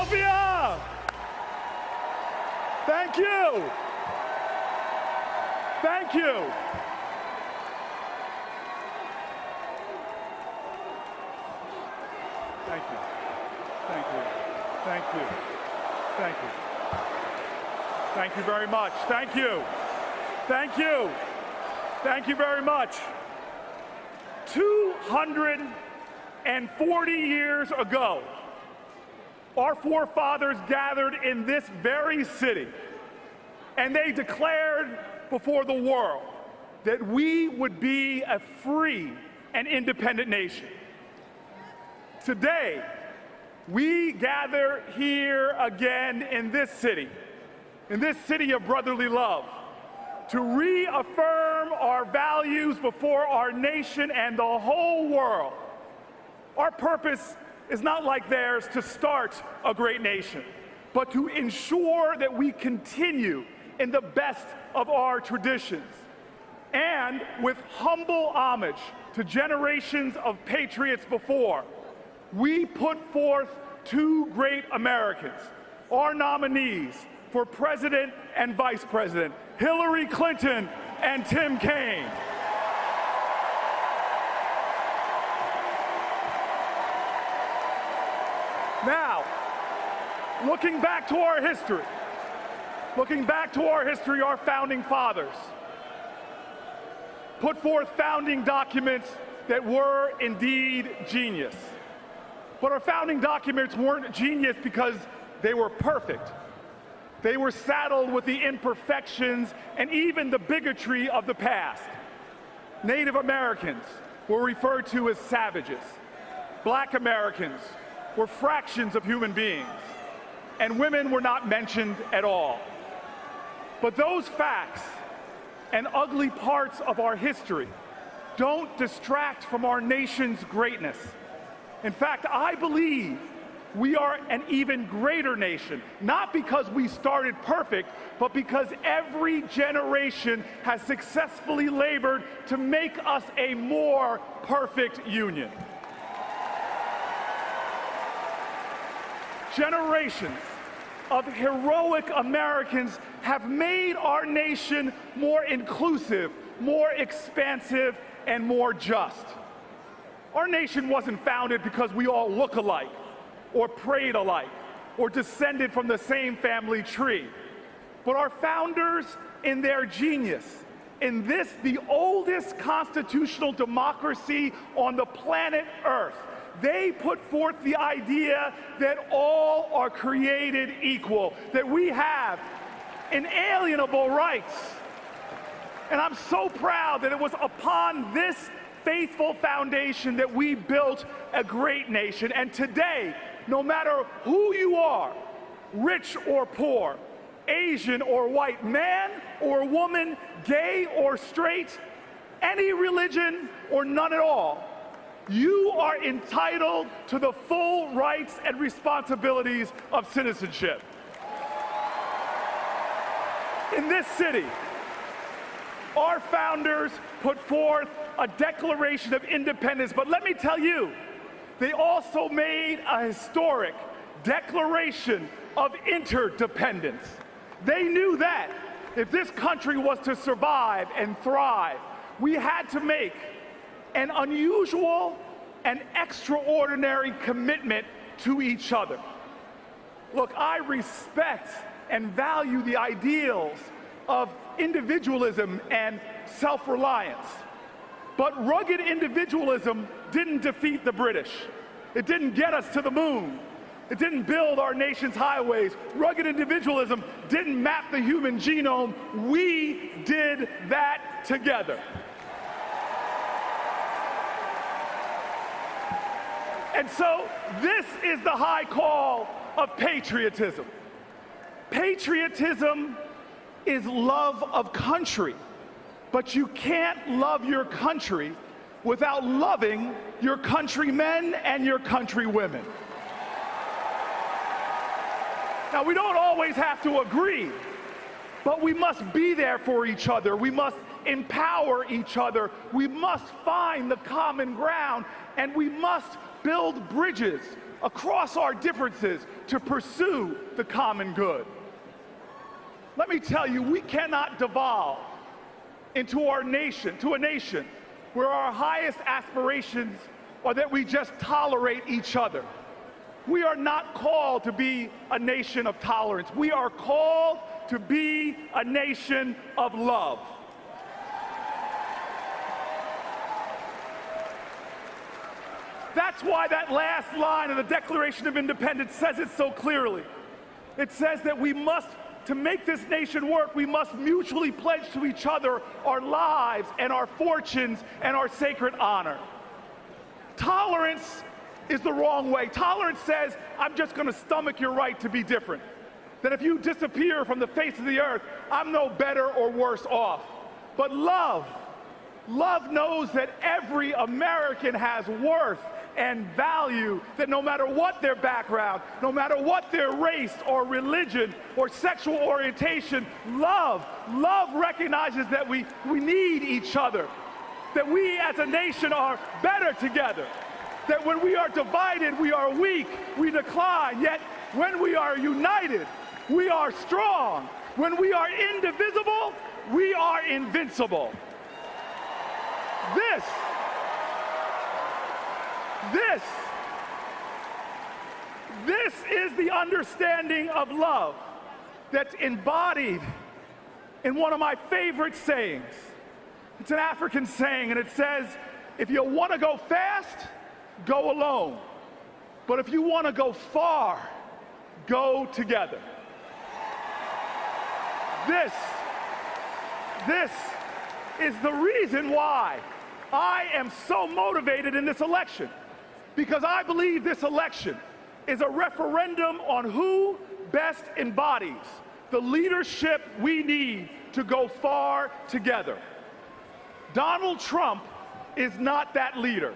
Philadelphia! Thank you. Thank you. Thank you. Thank you. Thank you. Thank you. Thank you very much. Thank you. Thank you. Thank you very much. 240 years ago, our forefathers gathered in this very city, and they declared before the world that we would be a free and independent nation. Today, we gather here again in this city of brotherly love, to reaffirm our values before our nation and the whole world. Our purpose is not like theirs to start a great nation, but to ensure that we continue in the best of our traditions. And with humble homage to generations of patriots before, we put forth two great Americans, our nominees for President and Vice President, Hillary Clinton and Tim Kaine. Now, looking back to our history, our founding fathers put forth founding documents that were indeed genius. But our founding documents weren't genius because they were perfect. They were saddled with the imperfections and even the bigotry of the past. Native Americans were referred to as savages. Black Americans were fractions of human beings, and women were not mentioned at all. But those facts and ugly parts of our history don't distract from our nation's greatness. In fact, I believe we are an even greater nation, not because we started perfect, but because every generation has successfully labored to make us a more perfect union. Generations of heroic Americans have made our nation more inclusive, more expansive, and more just. Our nation wasn't founded because we all look alike, or prayed alike, or descended from the same family tree. But our founders, in their genius, in this, the oldest constitutional democracy on the planet Earth, they put forth the idea that all are created equal, that we have inalienable rights. And I'm so proud that it was upon this faithful foundation that we built a great nation. And today, no matter who you are, rich or poor, Asian or white, man or woman, gay or straight, any religion or none at all, you are entitled to the full rights and responsibilities of citizenship. In this city, our founders put forth a Declaration of Independence, but let me tell you, they also made a historic Declaration of Interdependence. They knew that if this country was to survive and thrive, we had to make an unusual and extraordinary commitment to each other. Look, I respect and value the ideals of individualism and self-reliance. But rugged individualism didn't defeat the British. It didn't get us to the moon. It didn't build our nation's highways. Rugged individualism didn't map the human genome. We did that together. And so this is the high call of patriotism. Patriotism is love of country, but you can't love your country without loving your countrymen and your countrywomen. Now, we don't always have to agree, but we must be there for each other. We must empower each other. We must find the common ground, and we must build bridges across our differences to pursue the common good. Let me tell you, we cannot devolve into a nation where our highest aspirations are that we just tolerate each other. We are not called to be a nation of tolerance. We are called to be a nation of love. That's why that last line of the Declaration of Independence says it so clearly. It says that we must, to make this nation work, we must mutually pledge to each other our lives and our fortunes and our sacred honor. Tolerance is the wrong way. Tolerance says, I'm just going to stomach your right to be different. That if you disappear from the face of the earth, I'm no better or worse off. But love knows that every American has worth and value, that no matter what their background, no matter what their race or religion or sexual orientation, love recognizes that we need each other, that we as a nation are better together, that when we are divided, we are weak, we decline, yet when we are united, we are strong. When we are indivisible, we are invincible. This is the understanding of love that's embodied in one of my favorite sayings. It's an African saying, and it says, if you want to go fast, go alone. But if you want to go far, go together. This is the reason why I am so motivated in this election, because I believe this election is a referendum on who best embodies the leadership we need to go far together. Donald Trump is not that leader.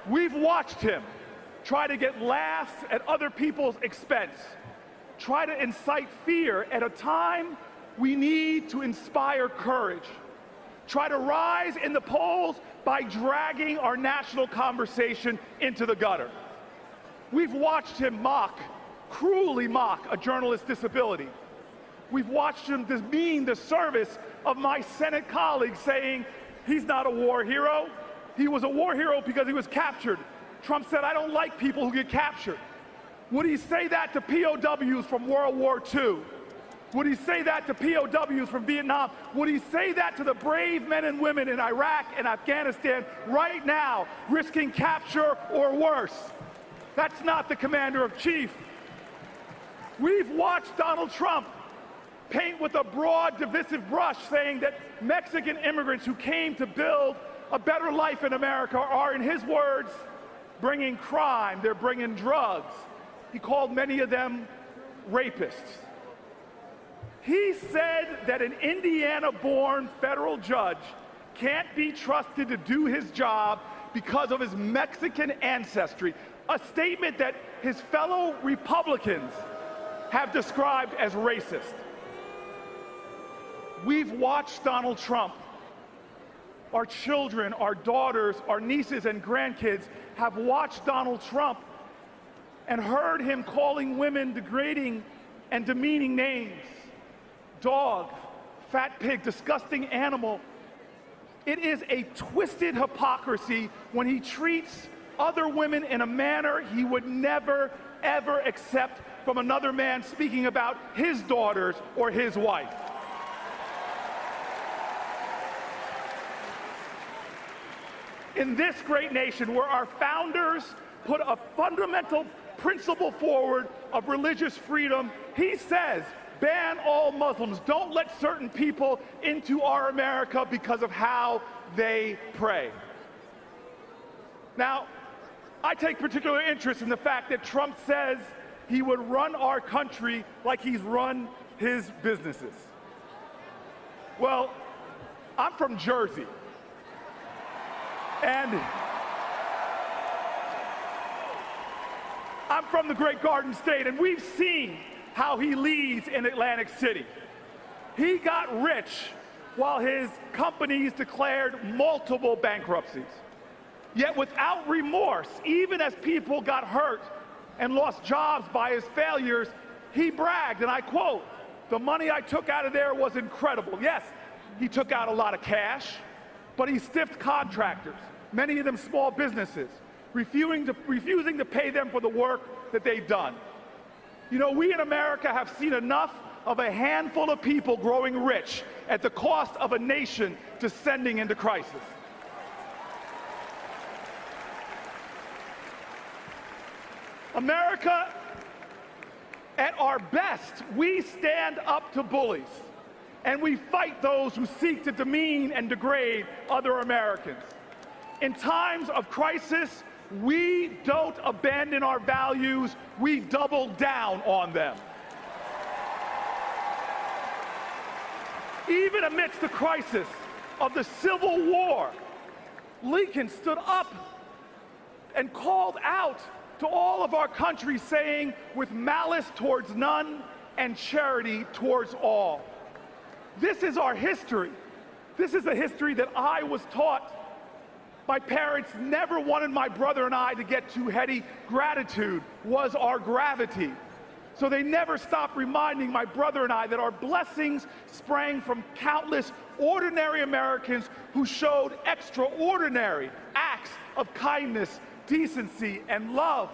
We've watched him try to get laughs at other people's expense, try to incite fear at a time we need to inspire courage, try to rise in the polls by dragging our national conversation into the gutter. We've watched him cruelly mock a journalist's disability. We've watched him demean the service of my Senate colleagues, saying he's not a war hero. He was a war hero because he was captured. Trump said, I don't like people who get captured. Would he say that to POWs from World War II? Would he say that to POWs from Vietnam? Would he say that to the brave men and women in Iraq and Afghanistan right now, risking capture or worse? That's not the commander-in-chief. We've watched Donald Trump paint with a broad, divisive brush, saying that Mexican immigrants who came to build a better life in America are, in his words, bringing crime, they're bringing drugs. He called many of them rapists. He said that an Indiana-born federal judge can't be trusted to do his job because of his Mexican ancestry, a statement that his fellow Republicans have described as racist. We've watched Donald Trump. Our children, our daughters, our nieces and grandkids have watched Donald Trump and heard him calling women degrading and demeaning names. Dog, fat pig, disgusting animal. It is a twisted hypocrisy when he treats other women in a manner he would never, ever accept from another man speaking about his daughters or his wife. In this great nation where our founders put a fundamental principle forward of religious freedom, he says, ban all Muslims. Don't let certain people into our America because of how they pray. Now, I take particular interest in the fact that Trump says he would run our country like he's run his businesses. Well, I'm from Jersey. And I'm from the Great Garden State, and we've seen how he leads in Atlantic City. He got rich while his companies declared multiple bankruptcies. Yet without remorse, even as people got hurt and lost jobs by his failures, he bragged, and I quote, "The money I took out of there was incredible." Yes, he took out a lot of cash, but he stiffed contractors, many of them small businesses, refusing to pay them for the work that they've done. You know, we in America have seen enough of a handful of people growing rich at the cost of a nation descending into crisis. America, at our best, we stand up to bullies, and we fight those who seek to demean and degrade other Americans. In times of crisis, we don't abandon our values, we double down on them. Even amidst the crisis of the Civil War, Lincoln stood up and called out to all of our country, saying, "With malice towards none and charity towards all." This is our history. This is a history that I was taught. My parents never wanted my brother and I to get too heady. Gratitude was our gravity. So they never stopped reminding my brother and I that our blessings sprang from countless ordinary Americans who showed extraordinary acts of kindness, decency, and love.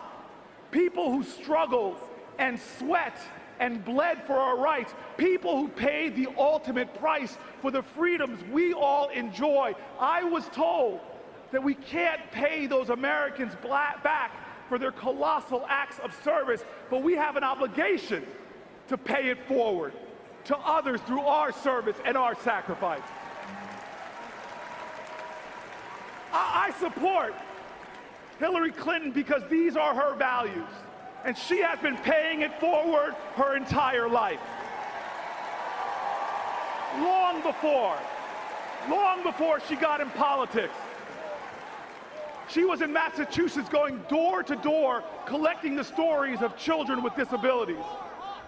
People who struggled and sweat and bled for our rights. People who paid the ultimate price for the freedoms we all enjoy. I was told that we can't pay those Americans back for their colossal acts of service, but we have an obligation to pay it forward to others through our service and our sacrifice. I support Hillary Clinton because these are her values, and she has been paying it forward her entire life. Long before she got in politics, she was in Massachusetts going door to door collecting the stories of children with disabilities.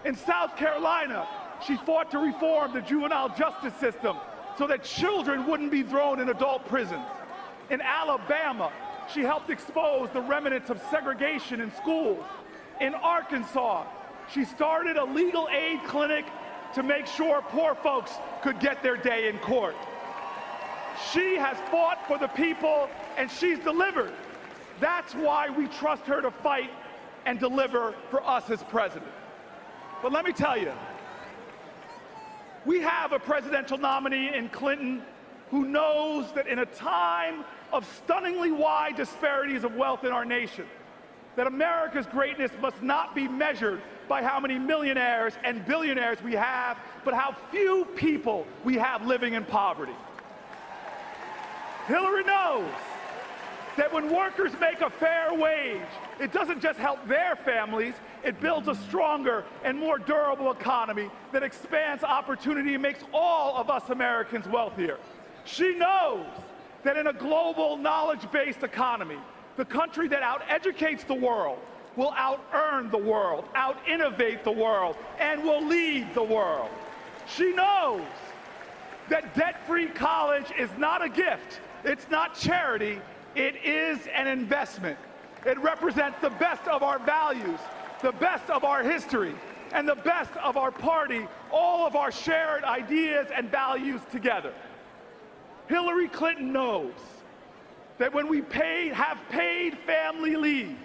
In South Carolina, she fought to reform the juvenile justice system so that children wouldn't be thrown in adult prisons. In Alabama, she helped expose the remnants of segregation in schools. In Arkansas, she started a legal aid clinic to make sure poor folks could get their day in court. She has fought for the people, and she's delivered. That's why we trust her to fight and deliver for us as president. But let me tell you, we have a presidential nominee in Clinton who knows that in a time of stunningly wide disparities of wealth in our nation, that America's greatness must not be measured by how many millionaires and billionaires we have, but how few people we have living in poverty. Hillary knows that when workers make a fair wage, it doesn't just help their families, it builds a stronger and more durable economy that expands opportunity and makes all of us Americans wealthier. She knows that in a global knowledge-based economy, the country that out-educates the world will out-earn the world, out-innovate the world, and will lead the world. She knows that debt-free college is not a gift, it's not charity, it is an investment. It represents the best of our values, the best of our history, and the best of our party, all of our shared ideas and values together. Hillary Clinton knows that when we have paid family leave,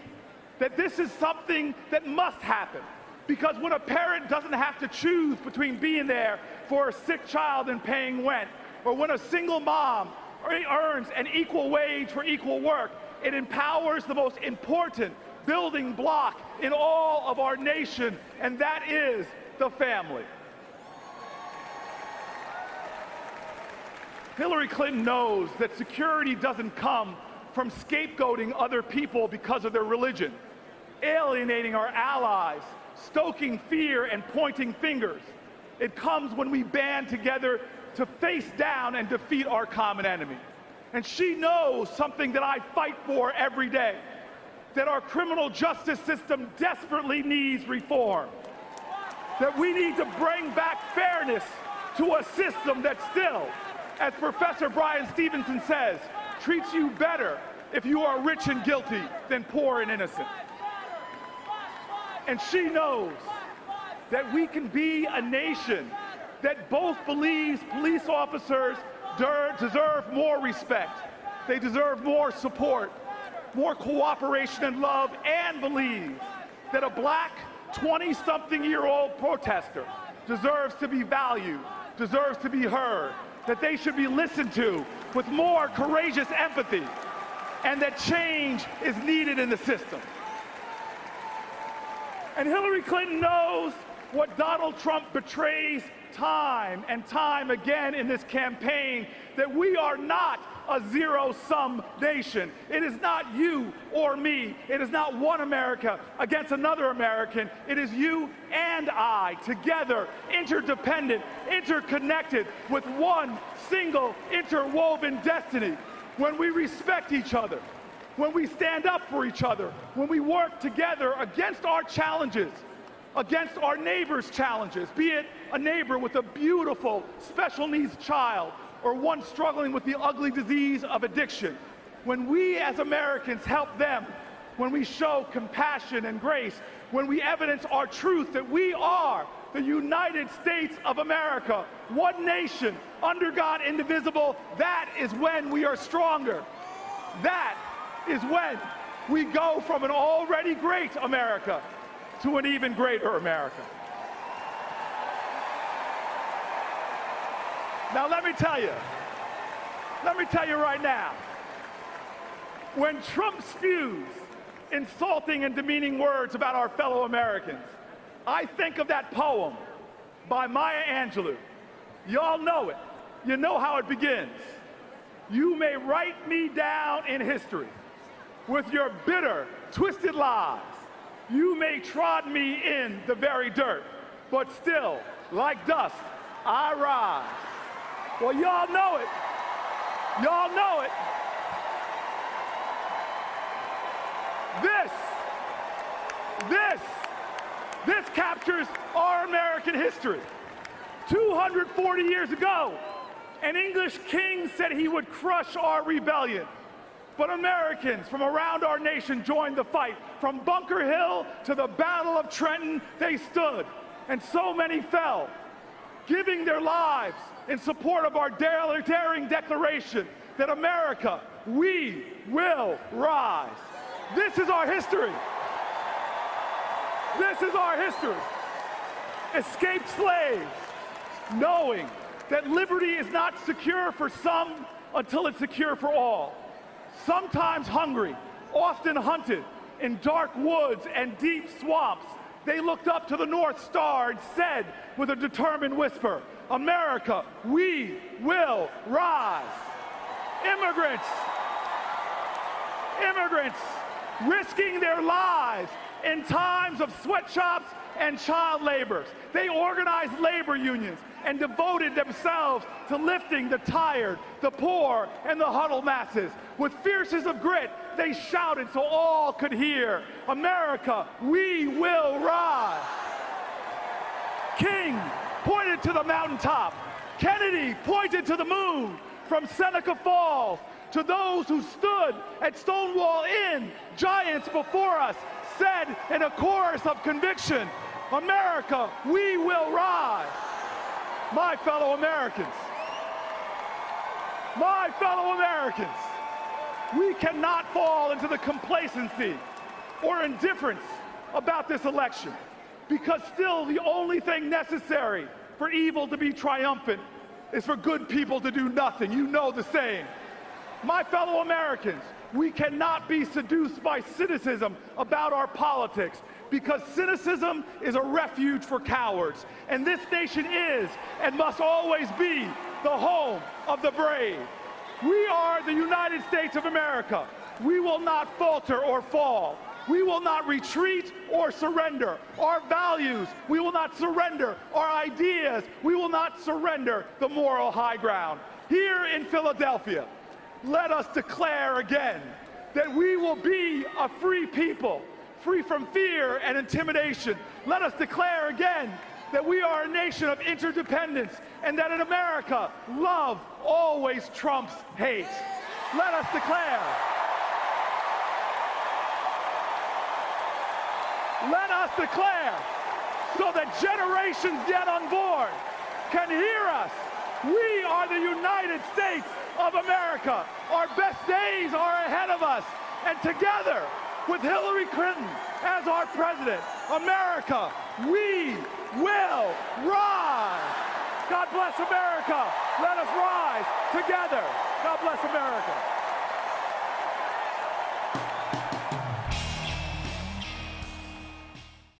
that this is something that must happen. Because when a parent doesn't have to choose between being there for a sick child and paying rent, or when a single mom earns an equal wage for equal work, it empowers the most important building block in all of our nation, and that is the family. Hillary Clinton knows that security doesn't come from scapegoating other people because of their religion, alienating our allies, stoking fear, and pointing fingers. It comes when we band together to face down and defeat our common enemy. And she knows something that I fight for every day, that our criminal justice system desperately needs reform, that we need to bring back fairness to a system that still, as Professor Brian Stevenson says, treats you better if you are rich and guilty than poor and innocent. And she knows that we can be a nation that both believes police officers deserve more respect, they deserve more support, more cooperation and love, and believes that a black 20-something-year-old protester deserves to be valued, deserves to be heard, that they should be listened to with more courageous empathy, and that change is needed in the system. And Hillary Clinton knows what Donald Trump betrays time and time again in this campaign, that we are not a zero-sum nation. It is not you or me. It is not one America against another American. It is you and I, together, interdependent, interconnected, with one single interwoven destiny. When we respect each other, when we stand up for each other, when we work together against our challenges, against our neighbor's challenges, be it a neighbor with a beautiful special needs child or one struggling with the ugly disease of addiction. When we as Americans help them, when we show compassion and grace, when we evidence our truth that we are the United States of America, one nation, under God, indivisible, that is when we are stronger. That is when we go from an already great America to an even greater America. Now let me tell you right now, when Trump spews insulting and demeaning words about our fellow Americans, I think of that poem by Maya Angelou. Y'all know it. You know how it begins. You may write me down in history with your bitter, twisted lies. You may trod me in the very dirt, but still, like dust, I rise. Well, y'all know it. Y'all know it. This captures our American history. 240 years ago, an English king said he would crush our rebellion. But Americans from around our nation joined the fight. From Bunker Hill to the Battle of Trenton, they stood, and so many fell, giving their lives in support of our daring declaration that America, we will rise. This is our history. This is our history. Escaped slaves, knowing that liberty is not secure for some until it's secure for all. Sometimes hungry, often hunted in dark woods and deep swamps, they looked up to the North Star and said with a determined whisper, America, we will rise. Immigrants, risking their lives in times of sweatshops and child labor. They organized labor unions and devoted themselves to lifting the tired, the poor, and the huddled masses. With fierces of grit, they shouted so all could hear, America, we will rise. King pointed to the mountaintop. Kennedy pointed to the moon. From Seneca Falls to those who stood at Stonewall Inn, giants before us said in a chorus of conviction, America, we will rise. My fellow Americans, we cannot fall into the complacency or indifference about this election, because still the only thing necessary for evil to be triumphant is for good people to do nothing. You know the saying. My fellow Americans, we cannot be seduced by cynicism about our politics, because cynicism is a refuge for cowards. And this nation is and must always be the home of the brave. We are the United States of America. We will not falter or fall. We will not retreat or surrender. Our values, we will not surrender. Our ideas, we will not surrender the moral high ground. Here in Philadelphia, let us declare again that we will be a free people, free from fear and intimidation. Let us declare again that we are a nation of interdependence, and that in America, love always trumps hate. Let us declare Let us declare so that generations yet unborn can hear us. We are the United States of America. Our best days are ahead of us. And together, with Hillary Clinton as our president, America, we will rise. God bless America. Let us rise together. God bless America.